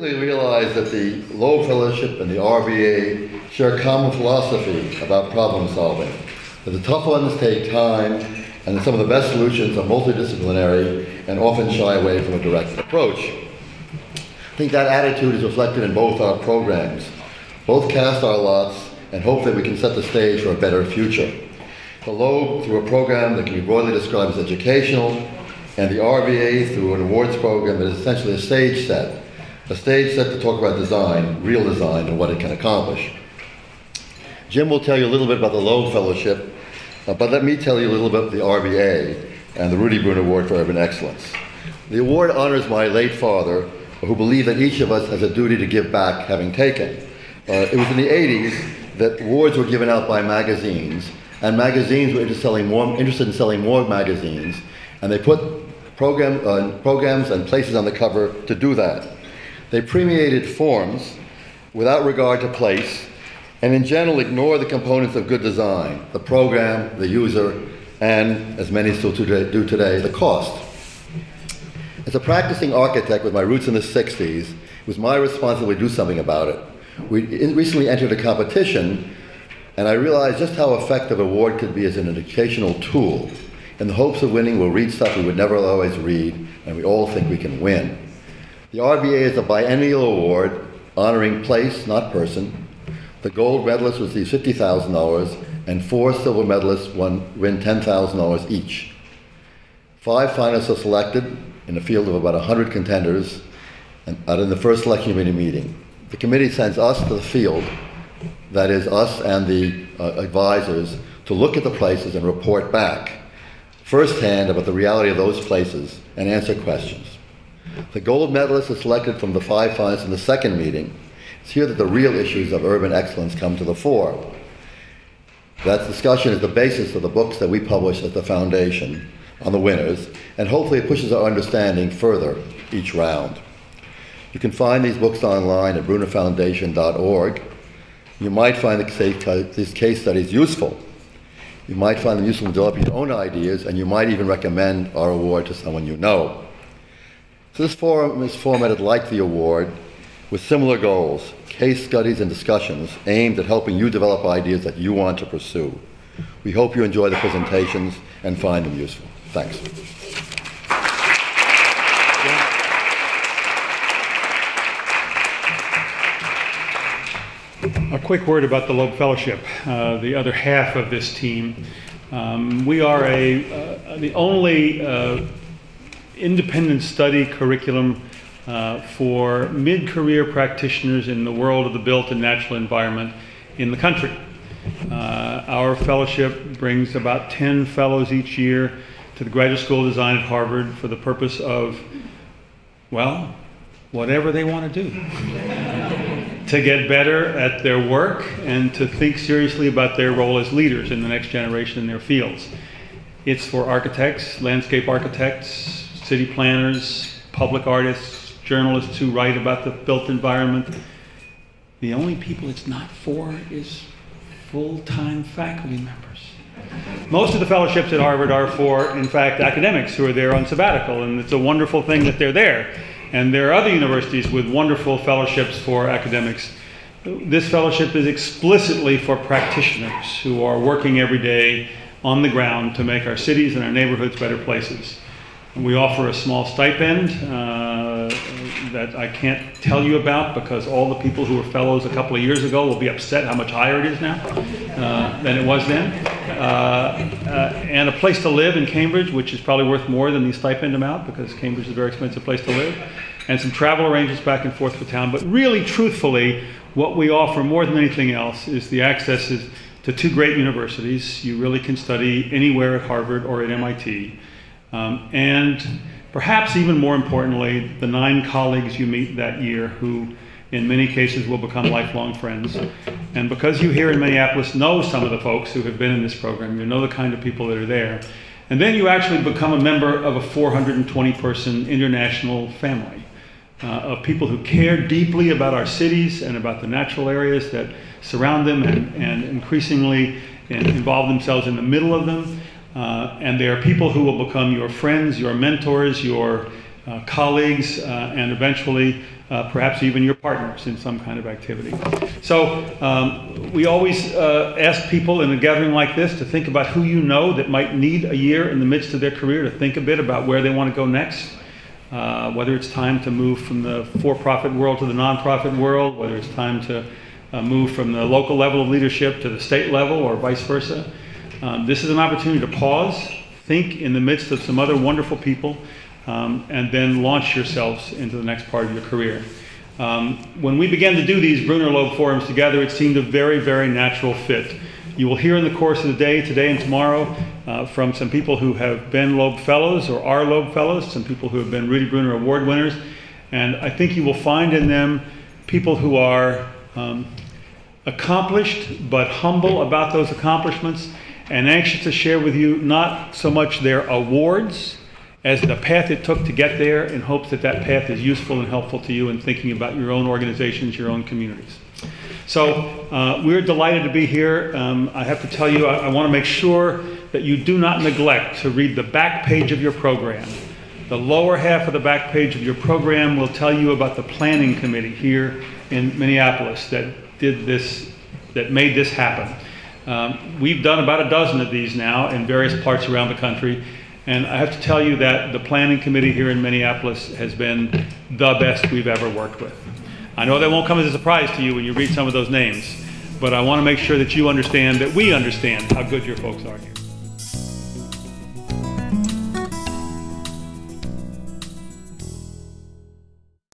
quickly realized that the Loeb Fellowship and the RBA share a common philosophy about problem solving. That the tough ones take time, and that some of the best solutions are multidisciplinary and often shy away from a direct approach. I think that attitude is reflected in both our programs. Both cast our lots and hope that we can set the stage for a better future. The Loeb through a program that can be broadly described as educational, and the RBA through an awards program that is essentially a stage set to talk about design, real design, and what it can accomplish. Jim will tell you a little bit about the Loeb Fellowship, but let me tell you a little bit about the RBA and the Rudy Bruner Award for Urban Excellence. The award honors my late father, who believed that each of us has a duty to give back having taken. It was in the 80s that awards were given out by magazines, and magazines were interested in selling more magazines, and they put programs and places on the cover to do that. They premiated forms without regard to place, and in general ignore the components of good design, the program, the user, and, as many still do today, the cost. As a practicing architect with my roots in the 60s, it was my responsibility to do something about it. We recently entered a competition, and I realized just how effective an award could be as an educational tool. In the hopes of winning, we'll read stuff we would never otherwise read, and we all think we can win. The RBA is a biennial award honoring place, not person. The gold medalist receives $50,000, and 4 silver medalists win $10,000 each. 5 finalists are selected in a field of about 100 contenders and in the first selection committee meeting. The committee sends us to the field, that is us and the advisors, to look at the places and report back firsthand about the reality of those places and answer questions. The gold medalist is selected from the 5 finalists in the second meeting. It's here that the real issues of urban excellence come to the fore. That discussion is the basis of the books that we publish at the foundation on the winners, and hopefully it pushes our understanding further each round. You can find these books online at brunerfoundation.org. You might find these case studies useful. You might find them useful in developing your own ideas, and you might even recommend our award to someone you know. So this forum is formatted like the award, with similar goals, case studies and discussions aimed at helping you develop ideas that you want to pursue. We hope you enjoy the presentations and find them useful. Thanks. A quick word about the Loeb Fellowship, the other half of this team. We are the only independent study curriculum for mid-career practitioners in the world of the built and natural environment in the country. Our fellowship brings about 10 fellows each year to the Graduate School of Design at Harvard for the purpose of, well, whatever they want to do. To get better at their work and to think seriously about their role as leaders in the next generation in their fields. It's for architects, landscape architects, city planners, public artists, journalists who write about the built environment. The only people it's not for is full-time faculty members. Most of the fellowships at Harvard are for, in fact, academics who are there on sabbatical, and it's a wonderful thing that they're there. And there are other universities with wonderful fellowships for academics. This fellowship is explicitly for practitioners who are working every day on the ground to make our cities and our neighborhoods better places. And we offer a small stipend that I can't tell you about because all the people who were fellows a couple of years ago will be upset how much higher it is now than it was then. And a place to live in Cambridge, which is probably worth more than the stipend amount because Cambridge is a very expensive place to live. And some travel arrangements back and forth for town. But really, truthfully, what we offer more than anything else is the access to 2 great universities. You really can study anywhere at Harvard or at MIT. And perhaps even more importantly, the 9 colleagues you meet that year who in many cases will become lifelong friends. And because you here in Minneapolis know some of the folks who have been in this program, you know the kind of people that are there, and then you actually become a member of a 420-person international family of people who care deeply about our cities and about the natural areas that surround them and increasingly involve themselves in the middle of them. And they are people who will become your friends, your mentors, your colleagues, and eventually perhaps even your partners in some kind of activity. So we always ask people in a gathering like this to think about who you know that might need a year in the midst of their career to think a bit about where they want to go next, whether it's time to move from the for-profit world to the nonprofit world, whether it's time to move from the local level of leadership to the state level or vice versa. This is an opportunity to pause, think in the midst of some other wonderful people, and then launch yourselves into the next part of your career. When we began to do these Bruner-Loeb Forums together, it seemed a very, very natural fit. You will hear in the course of the day, today and tomorrow, from some people who have been Loeb Fellows or are Loeb Fellows, some people who have been Rudy Bruner Award winners, and I think you will find in them people who are accomplished but humble about those accomplishments and anxious to share with you not so much their awards as the path it took to get there, in hopes that that path is useful and helpful to you in thinking about your own organizations, your own communities. So we're delighted to be here. I have to tell you, I want to make sure that you do not neglect to read the back page of your program. The lower half of the back page of your program will tell you about the planning committee here in Minneapolis that did this, that made this happen. We've done about a dozen of these now in various parts around the country. And I have to tell you that the planning committee here in Minneapolis has been the best we've ever worked with. I know that won't come as a surprise to you when you read some of those names, but I want to make sure that you understand, that we understand how good your folks are here.